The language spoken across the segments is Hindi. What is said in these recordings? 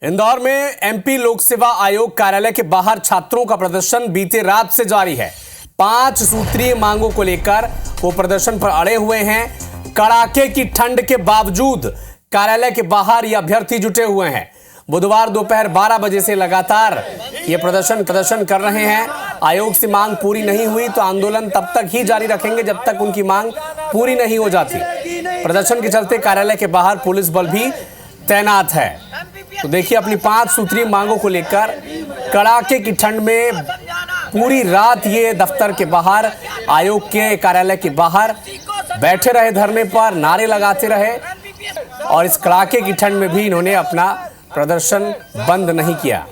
इंदौर में एमपी लोक सेवा आयोग कार्यालय के बाहर छात्रों का प्रदर्शन बीते रात से जारी है। 5 सूत्रीय मांगों को लेकर वो प्रदर्शन पर अड़े हुए हैं। कड़ाके की ठंड के बावजूद कार्यालय के बाहर ये अभ्यर्थी जुटे हुए हैं। बुधवार दोपहर 12 बजे से लगातार ये प्रदर्शन कर रहे हैं। आयोग से मांग पूरी नहीं हुई तो आंदोलन तब तक ही जारी रखेंगे जब तक उनकी मांग पूरी नहीं हो जाती। प्रदर्शन के चलते कार्यालय के बाहर पुलिस बल भी तैनात है। तो देखिए, अपनी 5 सूत्रीय मांगों को लेकर कड़ाके की ठंड में पूरी रात ये दफ्तर के बाहर, आयोग के कार्यालय के बाहर बैठे रहे, धरने पर नारे लगाते रहे और इस कड़ाके की ठंड में भी इन्होंने अपना प्रदर्शन बंद नहीं किया।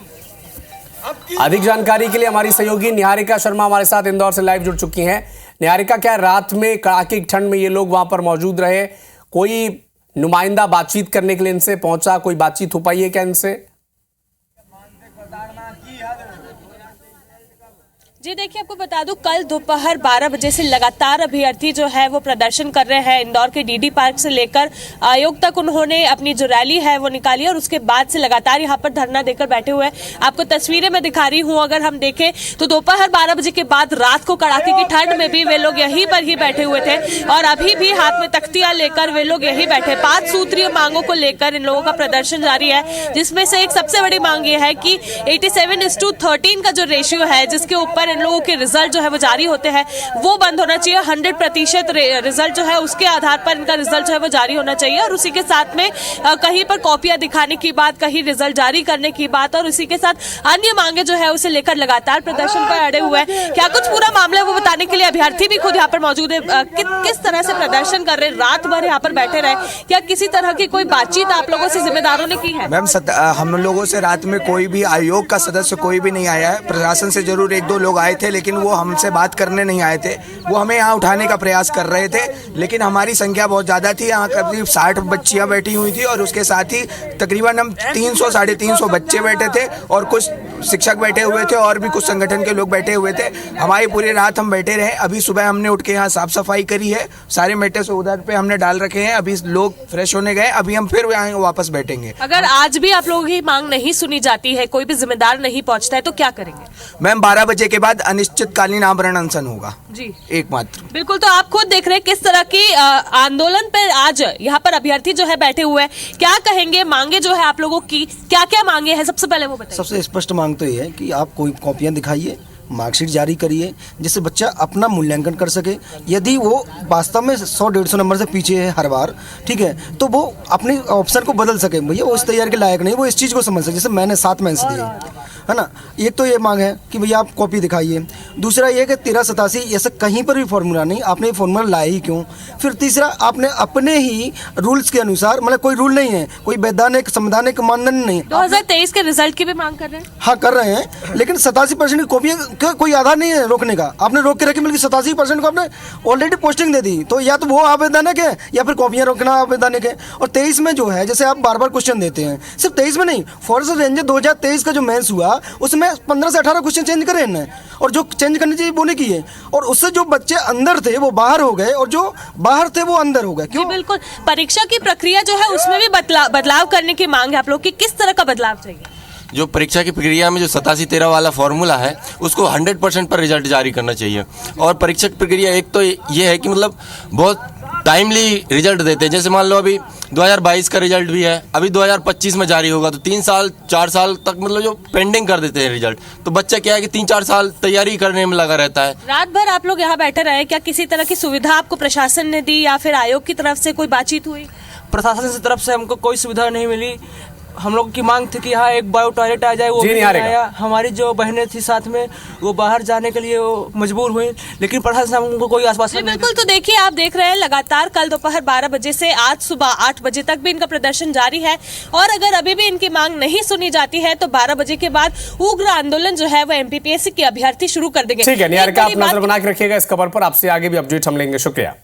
अधिक जानकारी के लिए हमारी सहयोगी निहारिका शर्मा हमारे साथ इंदौर से लाइव जुड़ चुकी हैं। निहारिका, क्या रात में कड़ाके की ठंड में ये लोग वहां पर मौजूद रहे? कोई नुमाइंदा बातचीत करने के लिए इनसे पहुंचा? कोई बातचीत हो पाई है क्या इनसे? जी देखिए, आपको बता दूं, कल दोपहर 12 बजे से लगातार अभ्यर्थी जो है वो प्रदर्शन कर रहे हैं। इंदौर के डीडी पार्क से लेकर आयोग तक उन्होंने अपनी जो रैली है वो निकाली और उसके बाद से लगातार यहाँ पर धरना देकर बैठे हुए हैं। आपको तस्वीरें मैं दिखा रही हूँ। अगर हम देखें तो दोपहर 12 बजे के बाद रात को कड़ाके की ठंड में भी वे लोग यहीं पर ही बैठे हुए थे और अभी भी हाथ में तख्तियां लेकर वे लोग यहीं बैठे। 5 सूत्रीय मांगों को लेकर इन लोगों का प्रदर्शन जारी है, जिसमें से एक सबसे बड़ी मांग ये है कि 87:13 का जो रेशियो है, जिसके ऊपर इन लोगों के रिजल्ट जो है वो जारी होते हैं, वो बंद होना चाहिए। 100% रिजल्ट जो है उसके आधार पर इनका रिजल्ट जो है वो जारी होना चाहिए और उसी के साथ में कहीं पर कॉपियां दिखाने की बात, कहीं रिजल्ट जारी करने की बात और उसी के साथ अन्य मांगे जो है उसे लेकर लगातार प्रदर्शन पर अड़े हुए हैं। क्या कुछ पूरा मामला है वो बताने के लिए अभ्यर्थी भी खुद यहाँ पर मौजूद है। किस तरह से प्रदर्शन कर रहे, रात भर यहाँ पर बैठे रहे, क्या किसी तरह की कोई बातचीत आप लोगों से जिम्मेदारों ने की है? मैम, हम लोगों से रात में कोई भी आयोग का सदस्य कोई भी नहीं आया है। प्रशासन से जरूर 1-2 लोग आए थे, लेकिन वो हमसे बात करने नहीं आए थे। वो हमें यहाँ उठाने का प्रयास कर रहे थे, लेकिन हमारी संख्या बहुत ज़्यादा थी। यहाँ करीब 60 बच्चियाँ बैठी हुई थी और उसके साथ ही तकरीबन हम 300-350 बच्चे बैठे थे और कुछ शिक्षक बैठे हुए थे और भी कुछ संगठन के लोग बैठे हुए थे। हमारी पूरी रात हम बैठे रहे। अभी सुबह हमने उठ के यहाँ साफ सफाई करी है, सारे मेटे से उधर पे हमने डाल रखे हैं। अभी लोग फ्रेश होने गए, अभी हम फिर यहाँ वापस बैठेंगे। अगर आज भी आप लोगों की मांग नहीं सुनी जाती है, कोई भी जिम्मेदार नहीं पहुँचता है, तो क्या करेंगे? मैम, 12 बजे के बाद अनिश्चितकालीन आमरण अनशन होगा जी, एकमात्र। बिल्कुल। तो आप खुद देख रहे हैं किस तरह की आंदोलन पर आज यहाँ पर अभ्यर्थी जो है बैठे हुए हैं। क्या कहेंगे, मांगे जो है आप लोगों की क्या क्या मांगे हैं? सबसे पहले वो बताइए। सबसे स्पष्ट मांग तो ये है कि आप कोई कॉपियां दिखाइए, मार्कशीट जारी करिए, जिससे बच्चा अपना मूल्यांकन कर सके। यदि वो वास्तव में 100-150 नंबर से पीछे है हर बार, ठीक है, तो वो अपने ऑप्शन को बदल सके। भैया वो इस तैयार के लायक नहीं, वो इस चीज़ को समझ सके। जैसे मैंने 7 मेंस दिए है ना, एक तो ये मांग है कि भैया आप कॉपी दिखाइए। दूसरा ये कि 1387 ऐसा कहीं पर भी फॉर्मूला नहीं, आपने ये फॉर्मूला लाया ही क्यों? फिर तीसरा, आपने अपने ही रूल्स के अनुसार, मतलब कोई रूल नहीं है, कोई वैधानिक संवैधानिक मानदंड नहीं। 2023 के रिजल्ट की भी मांग कर रहे हैं? हाँ, कर रहे हैं, लेकिन 87% की कॉपियाँ का कोई आधार नहीं है रोकने का। आपने रोक के रखी, बल्कि 87% को आपने ऑलरेडी पोस्टिंग दे दी। तो या तो वो आवेदनिक है या फिर कॉपियाँ रोकना आवेदनिक है। और 23 में जो है, जैसे आप बार बार क्वेश्चन देते हैं, सिर्फ 23 में नहीं, फॉरेस्ट रेंजर 2023 का जो मेंस हुआ उसमें 15 से 18 क्वेश्चन चेंज करे इन्होंने, और जो चेंज करनी चाहिए वो नहीं किए। और उससे जो बच्चे अंदर थे वो बाहर हो गए और जो बाहर थे वो अंदर हो गए। क्यों? बिल्कुल। परीक्षा की प्रक्रिया जो है उसमें भी बदलाव करने की मांग है आप लोग की। किस तरह का बदलाव चाहिए? जो परीक्षा की प्रक्रिया में जो 87-13 वाला फॉर्मूला है उसको 100% पर रिजल्ट जारी करना चाहिए। और परीक्षा की प्रक्रिया एक तो ये है कि मतलब बहुत टाइमली रिजल्ट देते हैं। जैसे मान लो अभी 2022 का रिजल्ट भी है, अभी 2025 में जारी होगा, तो 3-4 साल तक मतलब जो पेंडिंग कर देते हैं रिजल्ट। तो बच्चा क्या है कि 3-4 साल तैयारी करने में लगा रहता है। रात भर आप लोग यहाँ बैठे रहे, क्या किसी तरह की सुविधा आपको प्रशासन ने दी या फिर आयोग की तरफ से कोई बातचीत हुई? प्रशासन की तरफ से हमको कोई सुविधा नहीं मिली। हम लोग की मांग थी कि यहाँ एक बायो टॉयलेट आ जाए, वो भी नहीं आया। हमारी जो बहनें थी साथ में, वो बाहर जाने के लिए वो मजबूर हुई, लेकिन प्रशासन से हमको कोई आश्वासन नहीं। बिल्कुल। तो देखिए, आप देख रहे हैं लगातार कल दोपहर 12 बजे से आज सुबह 8 बजे तक भी इनका प्रदर्शन जारी है और अगर अभी भी इनकी मांग नहीं सुनी जाती है तो 12 बजे के बाद उग्र आंदोलन जो है वो एमपीपीएससी के अभ्यर्थी शुरू कर देंगे। ठीक है निहारिका, आप नजर बना के रखिएगा इस खबर पर। आपसे आगे भी अपडेट हम लेंगे। शुक्रिया।